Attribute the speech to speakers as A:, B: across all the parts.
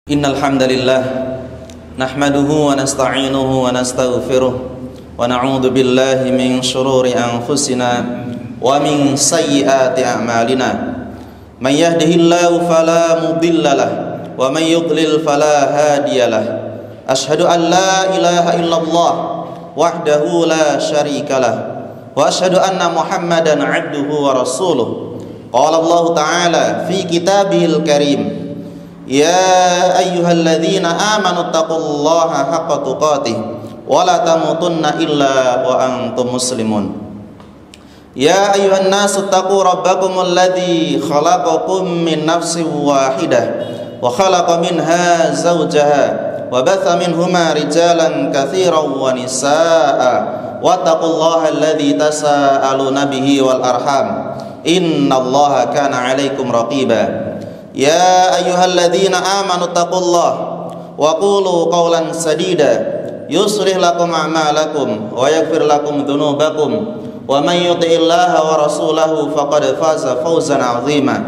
A: Innal hamdalillah nahmaduhu wa nasta'inuhu wa nastaghfiruh wa na'udzu billahi min shururi anfusina wa min sayyiati a'malina. Man yahdihillahu fala mudilla lahu wa man yudlil fala hadiya lahu. Asyhadu an la ilaha illallah wahdahu la syarika lahu wa asyhadu anna Muhammadan 'abduhu wa rasuluh. Qala Allah Ta'ala fi kitabihil karim, ya ayyuhalladzina amanu taqullaha haqqa tuqatih wa la tamutunna illa wa antum muslimun. Ya ayyuhan nasu taqu rabbakumul ladzi khalaqakum min nafsin wahidah wa khalaqa minha zawjaha wa batha minhuma rijalan katsiran wa nisaa'a wattaqullaha alladzi tasaaluna bihi wal arham innallaha kana 'alaikum raqiba. Ya ayyuhalladzina amanu taqullaha wa qulu qawlan sadida yuslih lakum a'malakum wa yaghfir lakum dhunubakum wa man yuti'illaha wa rasulahu faqad faza fawzan 'azima.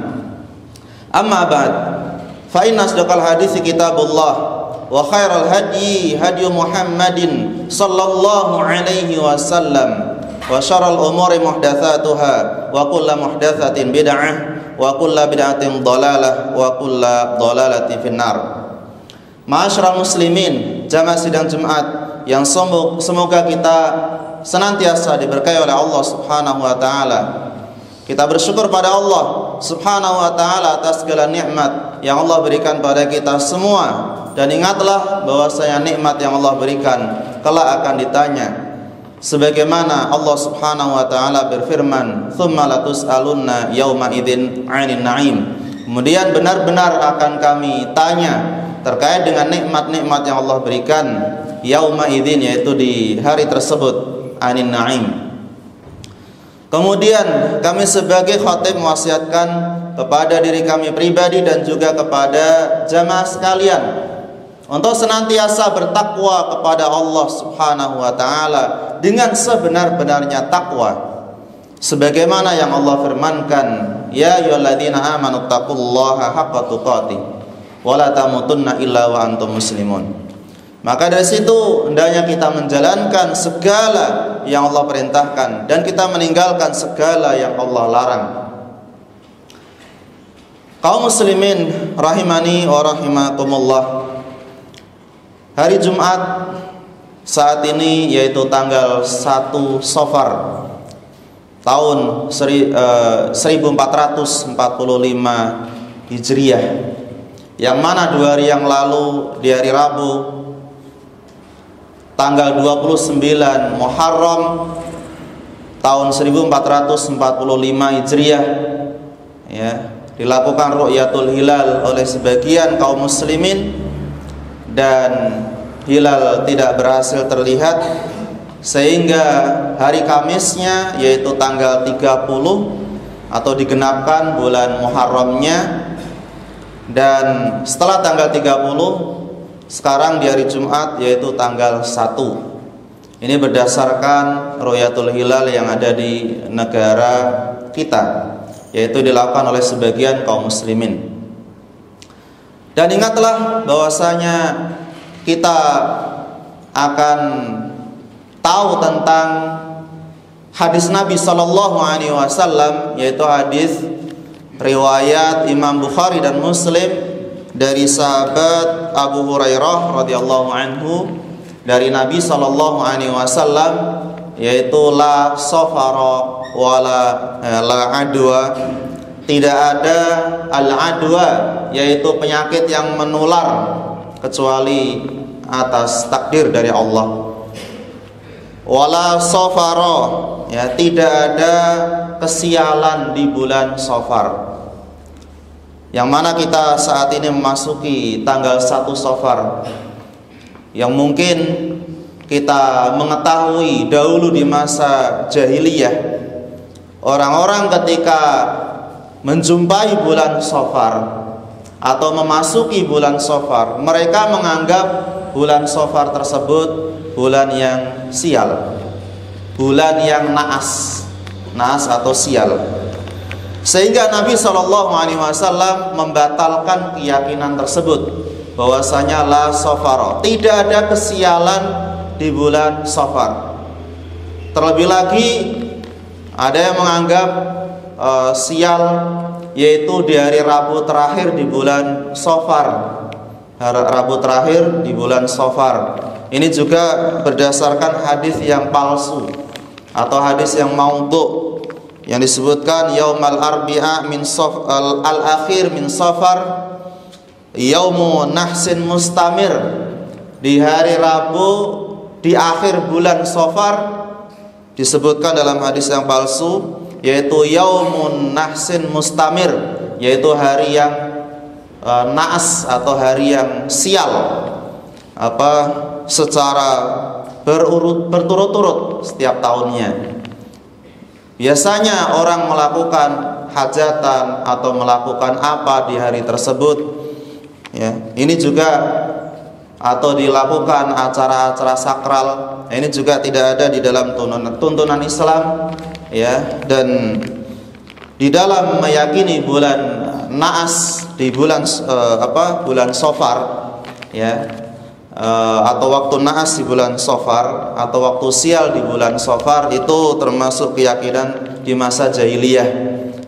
A: Amma ba'd, fa inna asdaqal haditsi kitabullah wa khairal hadyi hadyu Muhammadin sallallahu alaihi wasallam wa syarrul umuri muhdatsatuha wa kullu muhdatsatin bid'ah wa kullu bid'atin dhalalah wa kullu dhalalatin finnar. Ma'asyiral muslimin, jamaah sidang Jumat yang semoga kita senantiasa diberkahi oleh Allah Subhanahu wa taala. Kita bersyukur pada Allah Subhanahu wa taala atas segala nikmat yang Allah berikan pada kita semua, dan ingatlah bahwasanya nikmat yang Allah berikan kelak akan ditanya. Sebagaimana Allah Subhanahu wa taala berfirman, "Tsumma latus'alunna yauma idzin 'anil na'im." Kemudian benar-benar akan kami tanya terkait dengan nikmat-nikmat yang Allah berikan yauma idzin, yaitu di hari tersebut, 'anil na'im. Kemudian kami sebagai khatib mewasiatkan kepada diri kami pribadi dan juga kepada jamaah sekalian untuk senantiasa bertakwa kepada Allah Subhanahu wa taala dengan sebenar-benarnya takwa, sebagaimana yang Allah firmankan, ya ayyuhalladzina amanu taqullaha haqqa tuqatih wa la tamutunna illa wa antum muslimun. Maka dari situ hendaknya kita menjalankan segala yang Allah perintahkan dan kita meninggalkan segala yang Allah larang. Kaum muslimin rahimani wa rahimakumullah, hari Jumat saat ini yaitu tanggal 1 Safar tahun 1445 Hijriah, yang mana 2 hari yang lalu di hari Rabu tanggal 29 Muharram tahun 1445 Hijriah ya, dilakukan ru'yatul hilal oleh sebagian kaum muslimin, dan hilal tidak berhasil terlihat, sehingga hari Kamisnya yaitu tanggal 30 atau digenapkan bulan Muharramnya, dan setelah tanggal 30 sekarang di hari Jumat yaitu tanggal 1. Ini berdasarkan ru'yatul hilal yang ada di negara kita, yaitu dilakukan oleh sebagian kaum muslimin. Dan ingatlah bahwasanya kita akan tahu tentang hadis Nabi sallallahu alaihi wasallam, yaitu hadis riwayat Imam Bukhari dan Muslim dari sahabat Abu Hurairah radhiyallahu anhu dari Nabi sallallahu alaihi wasallam, yaitu la safara wala la adwa, tidak ada al-adwa yaitu penyakit yang menular kecuali atas takdir dari Allah. Wala safara, ya, tidak ada kesialan di bulan Safar, yang mana kita saat ini memasuki tanggal 1 Safar, yang mungkin kita mengetahui dahulu di masa jahiliyah, orang-orang ketika menjumpai bulan Safar atau memasuki bulan Safar, mereka menganggap bulan Safar tersebut bulan yang sial, bulan yang naas atau sial. Sehingga Nabi SAW membatalkan keyakinan tersebut, bahwasanya la safara, tidak ada kesialan di bulan Safar. Terlebih lagi ada yang menganggap sial yaitu di hari Rabu terakhir di bulan Safar. Rabu terakhir di bulan Safar. Ini juga berdasarkan hadis yang palsu atau hadis yang maudhu yang disebutkan yaumal arbi'a min al-akhir min Safar yaumu nahsin mustamir, di hari Rabu di akhir bulan Safar disebutkan dalam hadis yang palsu yaitu yaumun nahsin mustamir, yaitu hari yang naas atau hari yang sial secara berturut-turut setiap tahunnya. Biasanya orang melakukan hajatan atau melakukan apa di hari tersebut, ya, ini juga atau dilakukan acara-acara sakral, ini juga tidak ada di dalam tuntunan Islam, ya. Dan di dalam meyakini bulan naas di bulan bulan Safar, ya, atau waktu naas di bulan Safar atau waktu sial di bulan Safar, itu termasuk keyakinan di masa jahiliyah,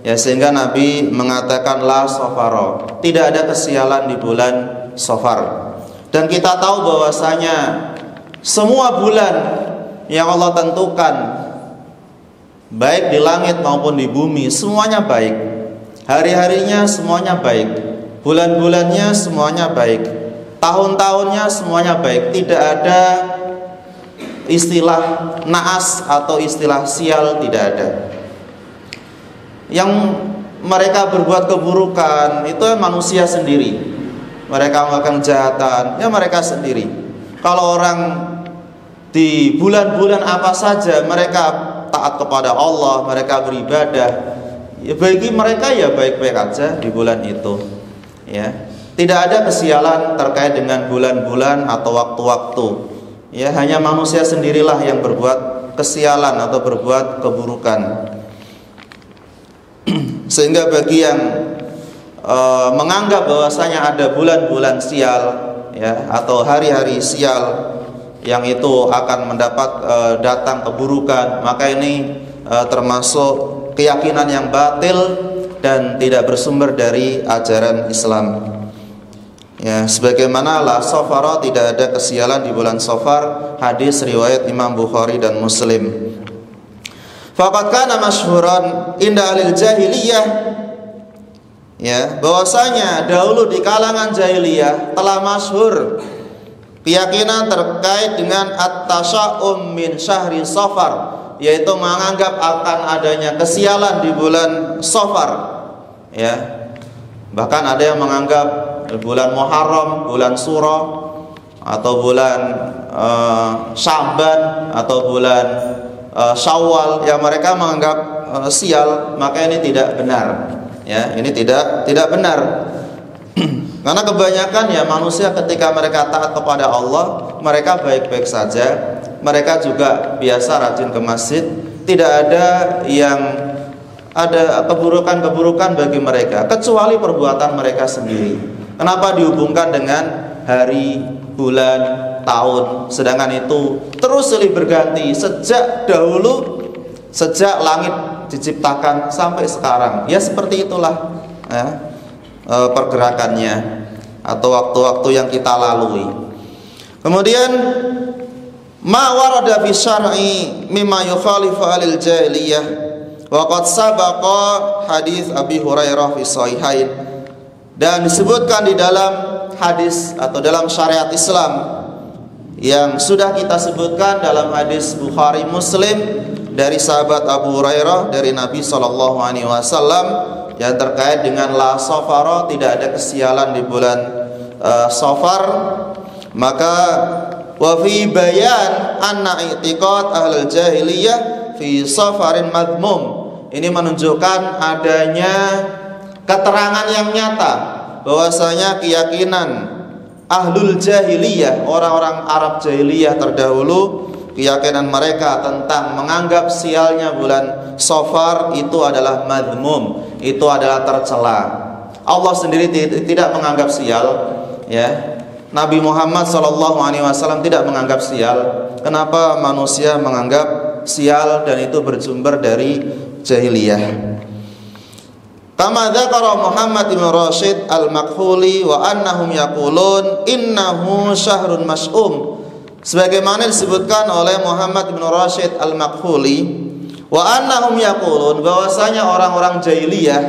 A: ya, sehingga Nabi mengatakan la safara, tidak ada kesialan di bulan Safar. Dan kita tahu bahwasanya semua bulan yang Allah tentukan, baik di langit maupun di bumi, semuanya baik. Hari-harinya semuanya baik, bulan-bulannya semuanya baik, tahun-tahunnya semuanya baik. Tidak ada istilah naas atau istilah sial, tidak ada. Yang mereka berbuat keburukan itu manusia sendiri, mereka melakukan kejahatan, ya mereka sendiri. Kalau orang di bulan-bulan apa saja mereka taat kepada Allah, mereka beribadah, ya bagi mereka ya baik-baik aja di bulan itu, ya. Tidak ada kesialan terkait dengan bulan-bulan atau waktu-waktu, ya. Hanya manusia sendirilah yang berbuat kesialan atau berbuat keburukan. Sehingga bagi yang menganggap bahwasanya ada bulan-bulan sial, ya, atau hari-hari sial yang itu akan mendapat datang keburukan, maka ini termasuk keyakinan yang batil dan tidak bersumber dari ajaran Islam. Ya, sebagaimana la safara, tidak ada kesialan di bulan Safar, hadis riwayat Imam Bukhari dan Muslim. Faqad kana masyhuran inda alil jahiliyah, ya, bahwasanya dahulu di kalangan jahiliyah telah masyhur keyakinan terkait dengan at-tasya'um min syahri Safar, yaitu menganggap akan adanya kesialan di bulan Safar, ya. Bahkan ada yang menganggap bulan Muharram, bulan Suro, atau bulan Sya'ban atau bulan Syawal yang mereka menganggap sial, maka ini tidak benar, ya. Ini tidak benar. Karena kebanyakan ya manusia ketika mereka taat kepada Allah, mereka baik-baik saja, mereka juga biasa rajin ke masjid, tidak ada yang ada keburukan-keburukan bagi mereka kecuali perbuatan mereka sendiri. Kenapa dihubungkan dengan hari, bulan, tahun, sedangkan itu terus silih berganti sejak dahulu, sejak langit diciptakan sampai sekarang. Ya seperti itulah, ya, pergerakannya atau waktu-waktu yang kita lalui. Kemudian ma warada fi syar'i mimma yukhalifu alil jahiliyah wa qad sabaqa hadis Abi Hurairah fi sahihain, dan disebutkan di dalam hadis atau dalam syariat Islam yang sudah kita sebutkan dalam hadis Bukhari Muslim dari sahabat Abu Hurairah dari Nabi SAW yang terkait dengan la safara, tidak ada kesialan di bulan Safar. Maka wa fi bayan anna i'tiqad ahlul jahiliyah fi safarin madmum, ini menunjukkan adanya keterangan yang nyata bahwasanya keyakinan ahlul jahiliyah, orang-orang Arab jahiliyah terdahulu, keyakinan mereka tentang menganggap sialnya bulan Safar itu adalah madmum, itu adalah tercela. Allah sendiri tidak menganggap sial, ya. Nabi Muhammad SAW tidak menganggap sial, kenapa manusia menganggap sial dan itu bersumber dari jahiliyah? Kama dzakara Muhammad bin Rashid al-Makhuli wa annahum yaqulun innahu syahrun mas'um, sebagaimana disebutkan oleh Muhammad bin Rashid al-Makhuli, wa annahum yaqulun, bahwasanya orang-orang jahiliyah,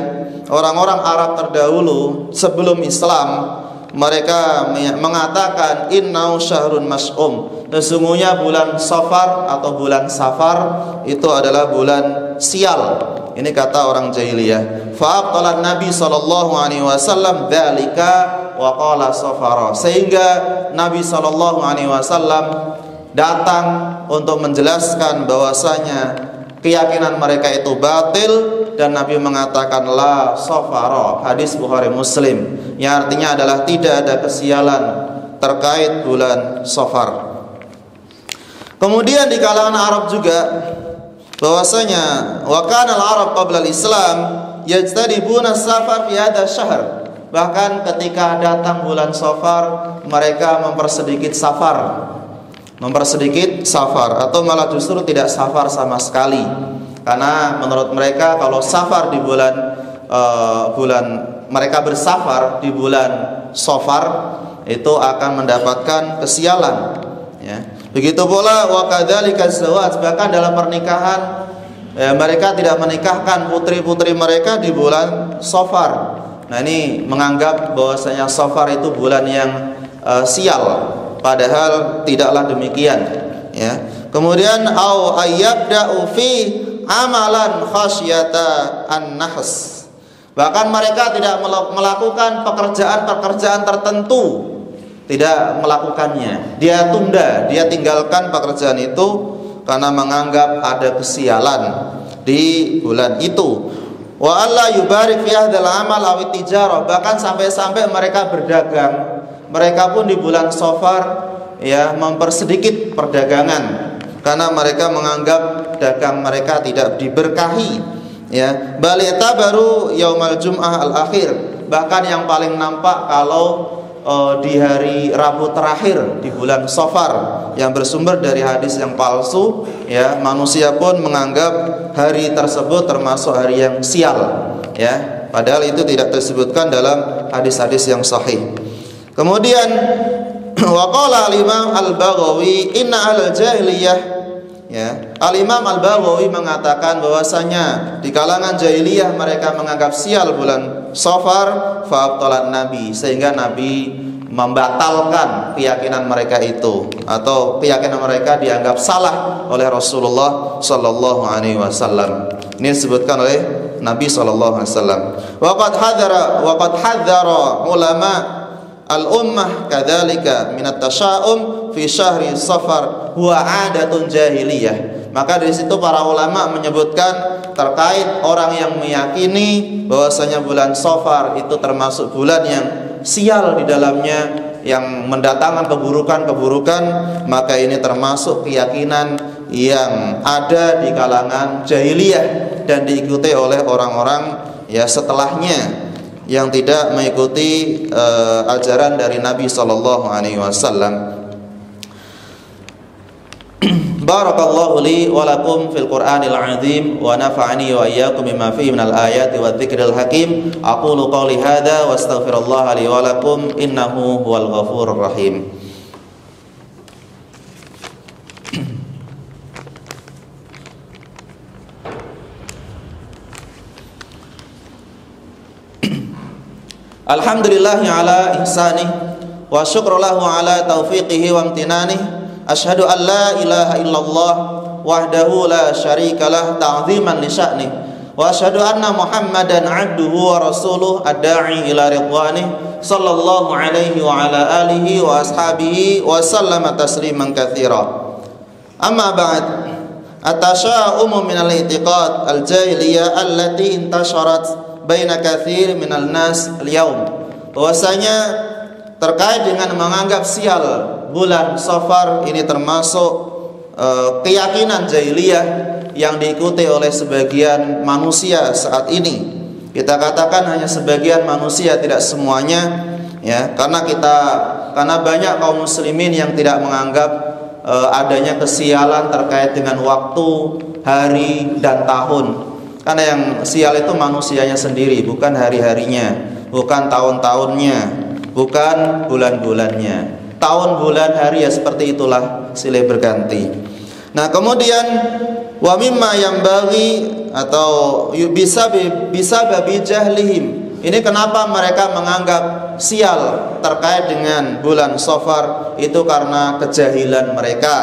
A: orang-orang Arab terdahulu sebelum Islam, mereka mengatakan innahu syahrun mas'um, sesungguhnya bulan Safar atau bulan Safar itu adalah bulan sial. Ini kata orang jahiliyah. Fa'aqtalan Nabi sallallahu alaihi wasallam dzalika wa qala safara, sehingga Nabi sallallahu alaihi wasallam datang untuk menjelaskan bahwasanya keyakinan mereka itu batil, dan Nabi mengatakan la safara, hadis Bukhari Muslim, yang artinya adalah tidak ada kesialan terkait bulan Safar. Kemudian di kalangan Arab juga bahwasanya wa kana al-Arab qabla al-Islam yajtadibuna safar fi hadha syahr, bahkan ketika datang bulan Safar mereka mempersedikit safar atau malah justru tidak safar sama sekali, karena menurut mereka kalau safar di bulan mereka bersafar di bulan Safar itu akan mendapatkan kesialan, ya. Begitu pula wa kadzalika zawaj, bahkan dalam pernikahan mereka tidak menikahkan putri-putri mereka di bulan Safar. Nah, ini menganggap bahwasanya Safar itu bulan yang sial, padahal tidaklah demikian, ya. Kemudian au ayyabda'u fi amalan khasyata an-nahs, bahkan mereka tidak melakukan pekerjaan-pekerjaan tertentu, tidak melakukannya, dia tunda, dia tinggalkan pekerjaan itu karena menganggap ada kesialan di bulan itu. Wa alla yubarik fi hadzal amal aw tijarah, bahkan sampai-sampai mereka berdagang, mereka pun di bulan Safar ya mempersedikit perdagangan karena mereka menganggap dagang mereka tidak diberkahi, ya. Balita baru yaumal jum'ah al-akhir, bahkan yang paling nampak kalau di hari Rabu terakhir di bulan Safar, yang bersumber dari hadis yang palsu, ya, manusia pun menganggap hari tersebut termasuk hari yang sial, ya, padahal itu tidak disebutkan dalam hadis-hadis yang sahih. Kemudian waqala al-Imam al-Baghawi inna al-jahiliyah, ya, al-Imam al-Baghawi mengatakan bahwasanya di kalangan jahiliyah mereka menganggap sial bulan Safar fa'abtalan Nabi, sehingga Nabi membatalkan keyakinan mereka itu, atau keyakinan mereka dianggap salah oleh Rasulullah sallallahu alaihi wasallam. Ini disebutkan oleh Nabi sallallahu alaihi wasallam. Waqad hadzara ulama al-ummah kadzalika min at-tasya'um fi syahri Safar huwa 'adatun jahiliyah. Maka dari situ para ulama menyebutkan terkait orang yang meyakini bahwasanya bulan Safar itu termasuk bulan yang sial di dalamnya, yang mendatangkan keburukan-keburukan, maka ini termasuk keyakinan yang ada di kalangan jahiliyah dan diikuti oleh orang-orang ya setelahnya yang tidak mengikuti ajaran dari Nabi sallallahu alaihi wasallam. Barakallahu li wa lakum fil Qur'anil azim wa nafa'ani wa iyyakum bima fihi minal ayati wadh-dhikril hakim. Aqulu qawli hadza wa astaghfirullaha li wa lakum innahu huwal ghafurur rahim. Alhamdulillahi ala ihsanih wa syukru lahu ala taufiqihi wa amtinanihi. Asyhadu an la ilaha illallah wahdahu la syarika lah ta'ziman li sya'nih, wa asyhadu anna Muhammadan 'abduhu wa rasuluh ad-da'i ila ridwanih sallallahu alaihi wa ala alihi wa ashabihi wa sallama tasliman katsira. Amma ba'd, at-tasya'um min al-i'tiqad al-jahiliyah allati intasharat baina katsir minal nas al-yaum, bahwasanya terkait dengan menganggap sial bulan Safar ini termasuk keyakinan jahiliyah yang diikuti oleh sebagian manusia saat ini. Kita katakan hanya sebagian manusia, tidak semuanya, ya, karena kita karena banyak kaum muslimin yang tidak menganggap adanya kesialan terkait dengan waktu, hari, dan tahun. Karena yang sial itu manusianya sendiri, bukan hari-harinya, bukan tahun-tahunnya, bukan bulan-bulannya. Tahun, bulan, hari ya seperti itulah, silih berganti. Nah, kemudian wa mimma yang bagi atau bisa babi jahlihim. Ini kenapa mereka menganggap sial terkait dengan bulan Safar itu karena kejahilan mereka.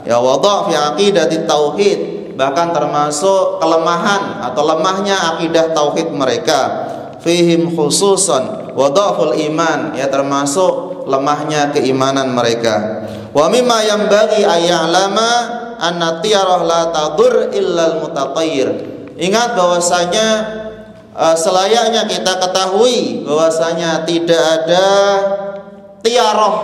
A: Ya, wadha fi aqidati tauhid, bahkan termasuk kelemahan atau lemahnya akidah tauhid mereka. Fihim khususan wadhaful iman, ya termasuk lemahnya keimanan mereka. Wa mimma yang bagi ayya'lama anna tiyarah la tadur illal mutatayyir. Ingat bahwasanya selayaknya kita ketahui bahwasanya tidak ada tiarah.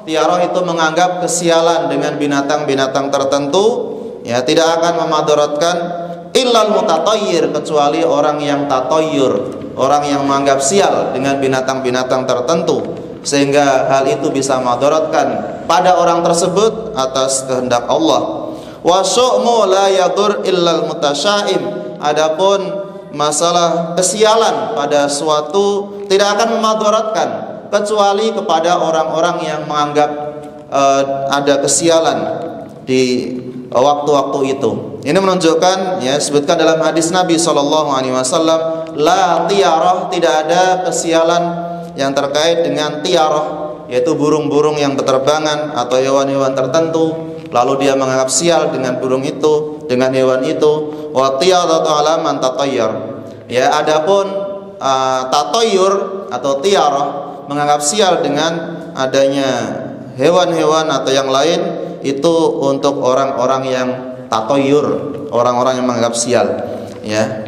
A: Tiarah itu menganggap kesialan dengan binatang-binatang tertentu, ya tidak akan memadaratkan illal mutatayyir, kecuali orang yang tatayyur, orang yang menganggap sial dengan binatang-binatang tertentu, sehingga hal itu bisa madaratkan pada orang tersebut atas kehendak Allah. Wa syu'mu la yadur illal mutasyaim. Adapun masalah kesialan pada suatu tidak akan memadaratkan kecuali kepada orang-orang yang menganggap ada kesialan di waktu-waktu itu. Ini menunjukkan, ya, sebutkan dalam hadis Nabi SAW, la tiarah, tidak ada kesialan yang terkait dengan tiarah, yaitu burung-burung yang berterbangan atau hewan-hewan tertentu, lalu dia menganggap sial dengan burung itu, dengan hewan itu. Wa tiyaratu ala man tatayyar. Ya, adapun tatayyur atau tiarah menganggap sial dengan adanya hewan-hewan atau yang lain, itu untuk orang-orang yang tatayyur, orang-orang yang menganggap sial, ya.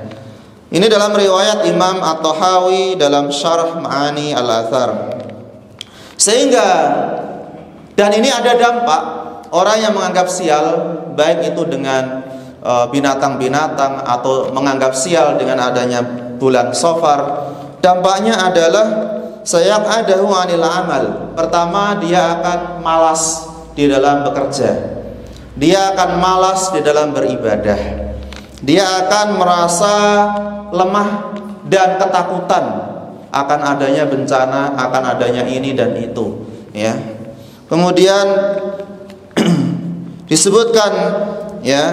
A: Ini dalam riwayat Imam At-Tahawi dalam Syarah Ma'ani Al-Athar. Sehingga, dan ini ada dampak orang yang menganggap sial, baik itu dengan binatang-binatang atau menganggap sial dengan adanya bulan Safar. Dampaknya adalah sayaq'adahu 'anil amal. Pertama, dia akan malas di dalam bekerja. Dia akan malas di dalam beribadah. Dia akan merasa lemah dan ketakutan akan adanya bencana, akan adanya ini dan itu, ya. Kemudian disebutkan, ya,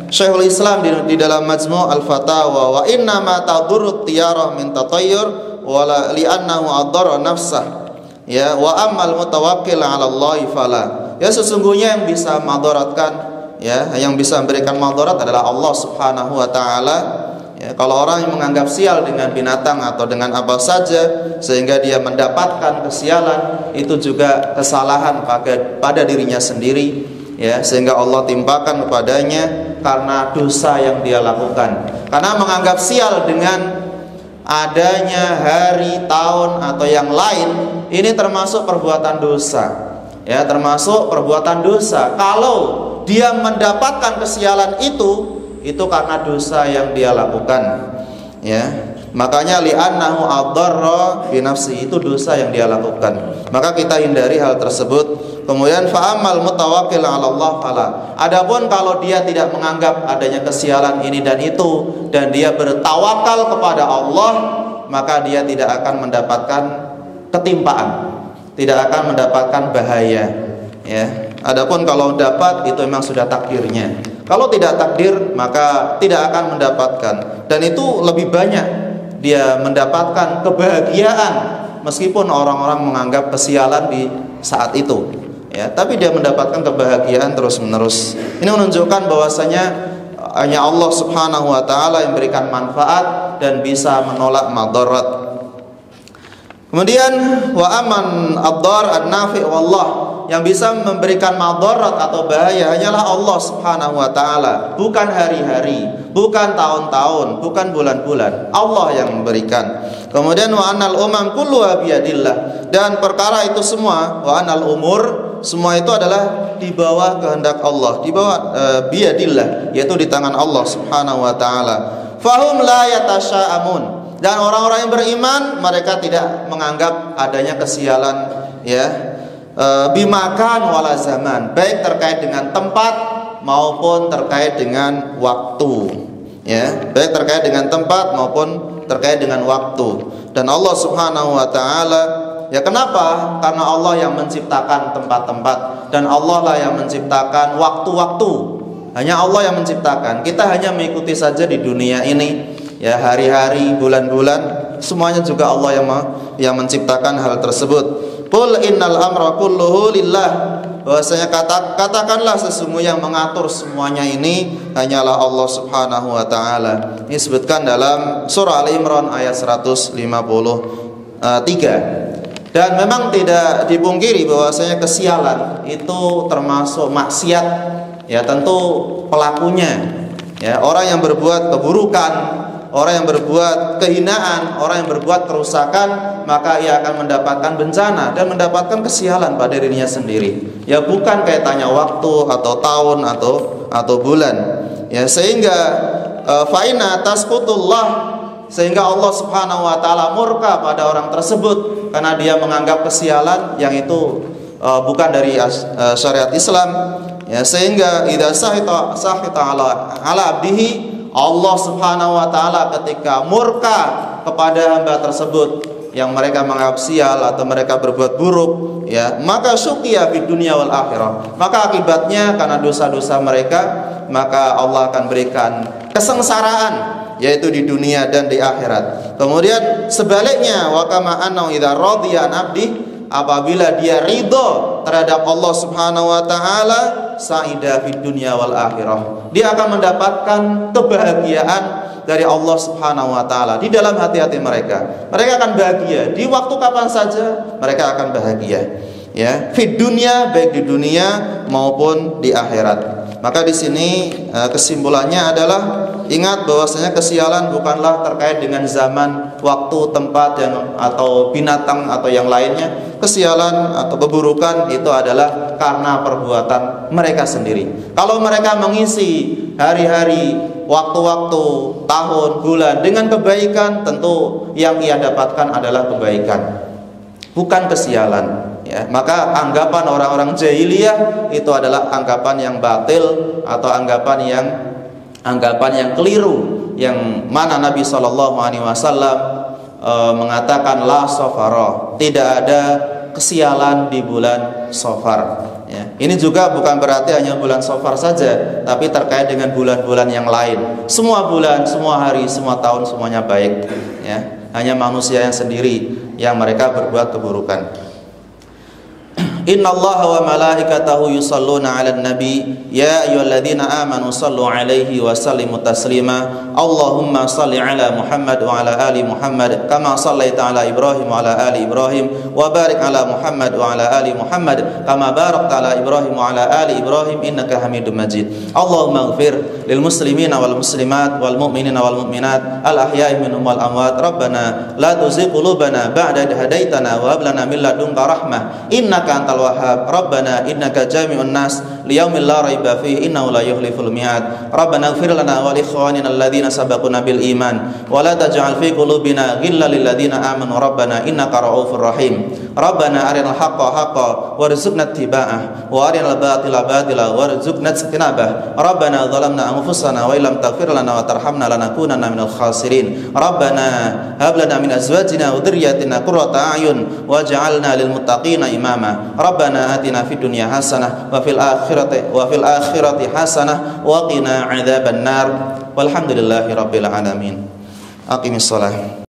A: Syekhul Islam di dalam Majmu' Al-Fatawa, wa inna ma tadurrut tiyarah min tatayyur wa la li'annahu adara nafsah, ya, wa ammal mutawakkil 'ala Allah fala. Ya, sesungguhnya yang bisa madaratkan, ya, yang bisa memberikan madarat adalah Allah Subhanahu wa taala. Ya, kalau orang yang menganggap sial dengan binatang atau dengan apa saja sehingga dia mendapatkan kesialan, itu juga kesalahan pada dirinya sendiri, ya, sehingga Allah timpakan kepadanya karena dosa yang dia lakukan. Karena menganggap sial dengan adanya hari, tahun atau yang lain, ini termasuk perbuatan dosa. Ya, termasuk perbuatan dosa. Kalau dia mendapatkan kesialan itu karena dosa yang dia lakukan, ya. Makanya li'annahu adarra bi nafsi, itu dosa yang dia lakukan. Maka kita hindari hal tersebut. Kemudian fa'amal mutawakkil 'ala Allah fala. Adapun kalau dia tidak menganggap adanya kesialan ini dan itu, dan dia bertawakal kepada Allah, maka dia tidak akan mendapatkan ketimpaan, tidak akan mendapatkan bahaya, ya. Adapun kalau dapat, itu memang sudah takdirnya. Kalau tidak takdir, maka tidak akan mendapatkan. Dan itu lebih banyak dia mendapatkan kebahagiaan meskipun orang-orang menganggap kesialan di saat itu, ya, tapi dia mendapatkan kebahagiaan terus-menerus. Ini menunjukkan bahwasanya hanya Allah Subhanahu wa taala yang memberikan manfaat dan bisa menolak madarat. Kemudian wa aman ad-dar an-nafi' wallah, yang bisa memberikan madarat atau bahaya hanyalah Allah Subhanahu wa taala, bukan hari-hari, bukan tahun-tahun, bukan bulan-bulan. Allah yang memberikan. Kemudian wa anal umam kulluha biyadillah, dan perkara itu semua, wa anal umur, semua itu adalah di bawah kehendak Allah, di bawah biyadillah, yaitu di tangan Allah Subhanahu wa taala. Fahum la yatasya'amun, dan orang-orang yang beriman mereka tidak menganggap adanya kesialan, ya. bimakan wala zaman, baik terkait dengan tempat maupun terkait dengan waktu. Ya, baik terkait dengan tempat maupun terkait dengan waktu. Dan Allah Subhanahu wa taala, ya kenapa? Karena Allah yang menciptakan tempat-tempat dan Allah lah yang menciptakan waktu-waktu. Hanya Allah yang menciptakan. Kita hanya mengikuti saja di dunia ini. Ya, hari-hari, bulan-bulan, semuanya juga Allah yang menciptakan hal tersebut. Qul innal amra kulluhu lillah. Bahwasanya katakanlah sesungguhnya yang mengatur semuanya ini hanyalah Allah Subhanahu wa taala. Ini disebutkan dalam surah Al-Imran ayat 153. Dan memang tidak dipungkiri bahwasanya kesialan itu termasuk maksiat. Ya, tentu pelakunya, ya, orang yang berbuat keburukan, orang yang berbuat kehinaan, orang yang berbuat kerusakan, maka ia akan mendapatkan bencana dan mendapatkan kesialan pada dirinya sendiri. Ya, bukan kaitannya waktu atau tahun atau bulan. Ya, sehingga faina tasqutullah, sehingga Allah Subhanahu wa taala murka pada orang tersebut karena dia menganggap kesialan yang itu bukan dari syariat Islam. Ya, sehingga idza sahita ala abdihi, Allah Subhanahu wa taala ketika murka kepada hamba tersebut yang mereka menganggap sial atau mereka berbuat buruk, ya, maka syuqiya fid dunya wal akhirah, maka akibatnya karena dosa-dosa mereka, maka Allah akan berikan kesengsaraan, yaitu di dunia dan di akhirat. Kemudian sebaliknya, wa kama anna idza radiya an abdi, apabila dia ridho terhadap Allah Subhanahu wa taala, sa'ida fid dunya wal akhirah, dia akan mendapatkan kebahagiaan dari Allah Subhanahu wa taala di dalam hati-hati mereka. Mereka akan bahagia di waktu kapan saja, mereka akan bahagia. Ya, fid dunya, baik di dunia maupun di akhirat. Maka di sini kesimpulannya adalah ingat bahwasanya kesialan bukanlah terkait dengan zaman, waktu, tempat atau binatang atau yang lainnya. Kesialan atau keburukan itu adalah karena perbuatan mereka sendiri. Kalau mereka mengisi hari-hari, waktu-waktu, tahun, bulan dengan kebaikan, tentu yang ia dapatkan adalah kebaikan, bukan kesialan. Ya, maka anggapan orang-orang jahiliyah itu adalah anggapan yang batil atau anggapan yang keliru, yang mana Nabi SAW mengatakan la safara, tidak ada kesialan di bulan Safar. Ya, ini juga bukan berarti hanya bulan Safar saja, tapi terkait dengan bulan-bulan yang lain. Semua bulan, semua hari, semua tahun, semuanya baik. Ya, hanya manusia yang sendiri yang mereka berbuat keburukan. Innallaha wa malaikatahu yusalluna 'alan nabi ya ayyuhalladzina amanu sallu 'alaihi wa sallimu taslima. Allahumma shalli 'ala Muhammad wa 'ala ali Muhammad kama shallaita 'ala Ibrahim wa 'ala ali Ibrahim wa barik 'ala Muhammad wa 'ala ali Muhammad kama barakta 'ala Ibrahim wa 'ala ali Ibrahim innaka Hamidum Majid. Allahumma ighfir lil muslimina wal muslimat wal mu'minina wal mu'minat al ahya'i minhum wal amwat. Rabbana la tuzigh qulubana ba'da idh hadaitana wa hab lana min ladunka rahmah innaka antal wahhab. Rabbana innaka jami'un nas liyaumin la raiba fihi innahu la yukhliful mi'ad. Rabbana ighfir lana wa li ikhwanina alladhina sabaquna bil iman wa la taj'al fi qulubina ghillan lil ladzina amanu rabbana innaka ra'ufur rahim. Rabbana arinal haqqa haqqan warzuqna ittiba'ah wa arinal batila batila warzuqna ijtinabah. Rabbana zalamna anfusana wa illam taghfir lana wa tarhamna lanakunanna minal khasirin. Rabbana hab lana min azwajina wa dhurriyyatina qurrata a'yun waj'alna lil muttaqina imama. Rabbana atina fid dunya hasanah wa fil akhirati hasanah wa qina adzabannar. Walhamdulillahi rabbil alamin. Aqimissalah.